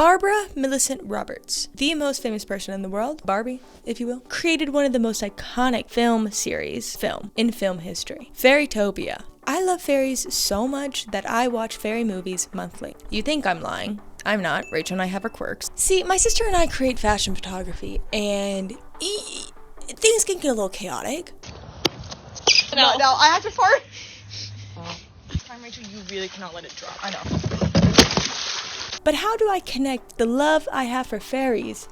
Barbara Millicent Roberts, the most famous person in the world, Barbie, if you will, created one of the most iconic film in film history, Fairytopia. I love fairies so much that I watch fairy movies monthly. You think I'm lying. I'm not. Rachel and I have our quirks. See, my sister and I create fashion photography, and things can get a little chaotic. No, I have to fart. Time, Rachel, you really cannot let it drop. I know. But how do I connect the love I have for fairies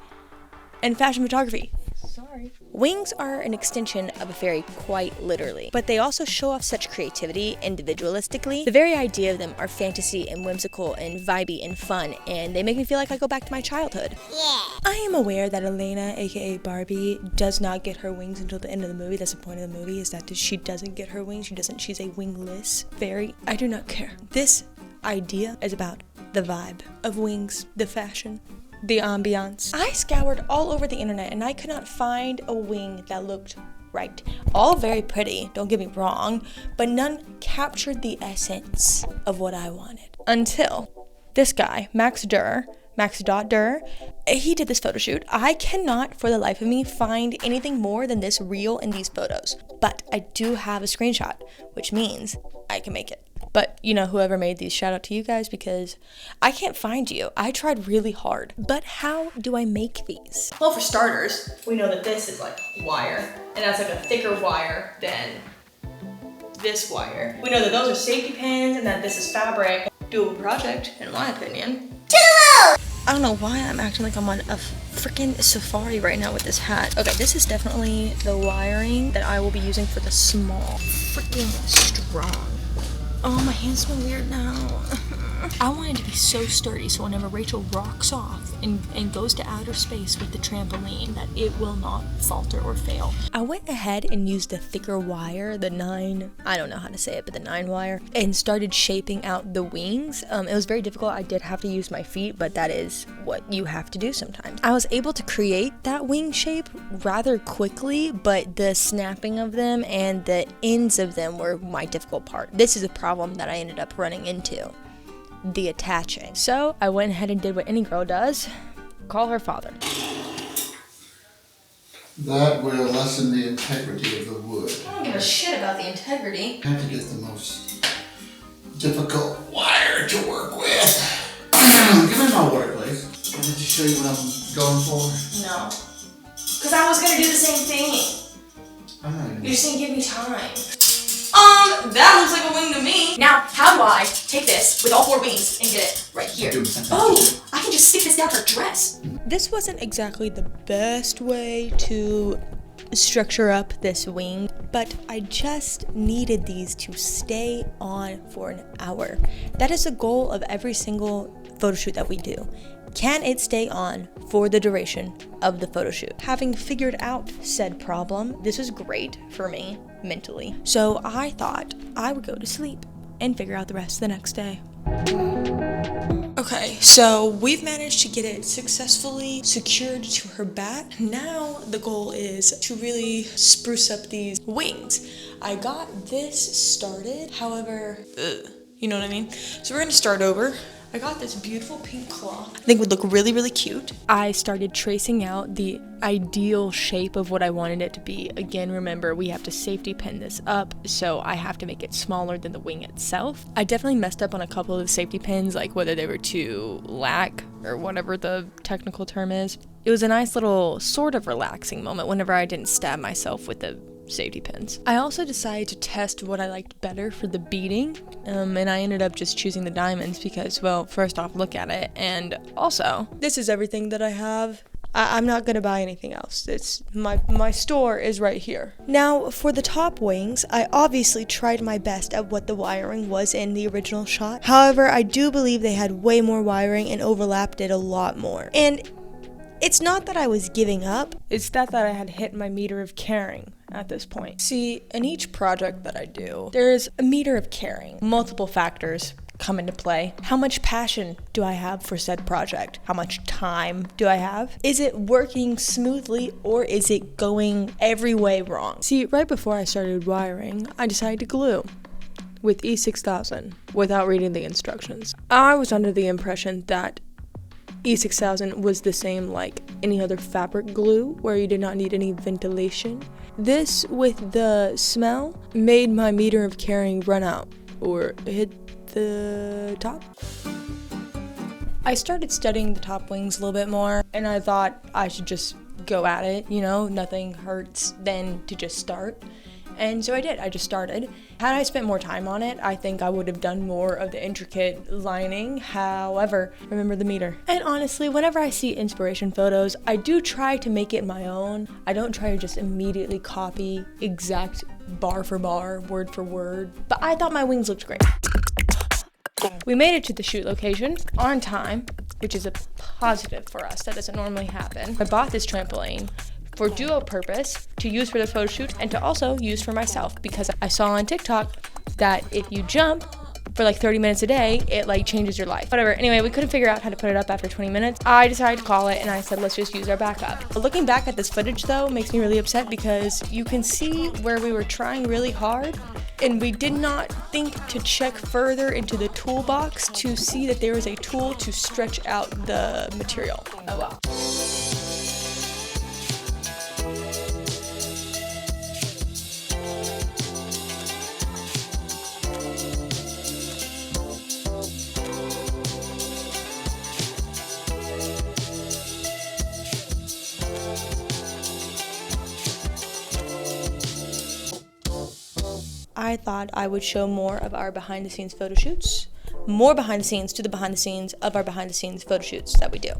and fashion photography? Sorry. Wings are an extension of a fairy, quite literally, but they also show off such creativity individualistically. The very idea of them are fantasy and whimsical and vibey and fun, and they make me feel like I go back to my childhood. Yeah. I am aware that Elena, aka Barbie, does not get her wings until the end of the movie. That's the point of the movie, is that she doesn't get her wings. She's a wingless fairy. I do not care. This idea is about the vibe of wings, the fashion, the ambiance. I scoured all over the internet and I could not find a wing that looked right. All very pretty, don't get me wrong, but none captured the essence of what I wanted. Until this guy, Max.Durr, he did this photo shoot. I cannot for the life of me find anything more than this reel in these photos, but I do have a screenshot, which means I can make it. But, whoever made these, shout out to you guys, because I can't find you. I tried really hard. But how do I make these? Well, for starters, we know that this is like wire, and that's like a thicker wire than this wire. We know that those are safety pins and that this is fabric. Doable project, in my opinion. I don't know why I'm acting like I'm on a freaking safari right now with this hat. Okay, this is definitely the wiring that I will be using for the small. Freaking strong. Oh, my hands smell weird now. I want it to be so sturdy so whenever Rachel rocks off and goes to outer space with the trampoline, that it will not falter or fail. I went ahead and used a thicker wire, the 9, I don't know how to say it, but the 9 wire, and started shaping out the wings. It was very difficult. I did have to use my feet, but that is what you have to do sometimes. I was able to create that wing shape rather quickly, but the snapping of them and the ends of them were my difficult part. This is a problem that I ended up running into. The attaching. So I went ahead and did what any girl does, call her father. That will lessen the integrity of the wood. I don't give a shit about the integrity. I have to get the most difficult wire to work with. Give me my water, please. Can I just show you what I'm going for? No. Because I was going to do the same thing. I know. You're just going to give me time. That looks like a wing to me. Now, how do I take this with all 4 wings and get it right here? Oh, I can just stick this down her dress. This wasn't exactly the best way to structure up this wing, but I just needed these to stay on for an hour. That is the goal of every single photo shoot that we do. Can it stay on for the duration of the photo shoot? Having figured out said problem, this was great for me mentally. So I thought I would go to sleep and figure out the rest the next day. Okay, so we've managed to get it successfully secured to her back. Now the goal is to really spruce up these wings. I got this started, however, you know what I mean? So we're gonna start over. I got this beautiful pink cloth. I think it would look really, really cute. I started tracing out the ideal shape of what I wanted it to be. Again, remember, we have to safety pin this up, so I have to make it smaller than the wing itself. I definitely messed up on a couple of the safety pins, like whether they were too lack or whatever the technical term is. It was a nice little sort of relaxing moment whenever I didn't stab myself with the safety pins. I also decided to test what I liked better for the beading, and I ended up just choosing the diamonds because, well, first off, look at it, and also, this is everything that I have. I'm not gonna buy anything else. It's my store is right here. Now, for the top wings, I obviously tried my best at what the wiring was in the original shot. However, I do believe they had way more wiring and overlapped it a lot more. And it's not that I was giving up, it's that I had hit my meter of caring at this point. See, in each project that I do, there's a meter of caring. Multiple factors come into play. How much passion do I have for said project? How much time do I have? Is it working smoothly or is it going every way wrong? See, right before I started wiring, I decided to glue with E6000 without reading the instructions. I was under the impression that E6000 was the same like any other fabric glue where you did not need any ventilation. This, with the smell, made my meter of caring run out or hit the top. I started studying the top wings a little bit more, and I thought I should just go at it, you know, nothing hurts than to just start. And so I did, I just started. Had I spent more time on it, I think I would have done more of the intricate lining. However, remember the meter. And honestly, whenever I see inspiration photos, I do try to make it my own. I don't try to just immediately copy exact bar for bar, word for word. But I thought my wings looked great. We made it to the shoot location on time, which is a positive for us. That doesn't normally happen. I bought this trampoline for duo purpose, to use for the photo shoot and to also use for myself, because I saw on TikTok that if you jump for like 30 minutes a day, it like changes your life. Whatever. Anyway, we couldn't figure out how to put it up after 20 minutes. I decided to call it and I said, let's just use our backup. But looking back at this footage though makes me really upset, because you can see where we were trying really hard and we did not think to check further into the toolbox to see that there is a tool to stretch out the material. Oh well. I thought I would show more of our behind the scenes photo shoots, more behind the scenes to the behind the scenes of our behind the scenes photo shoots that we do.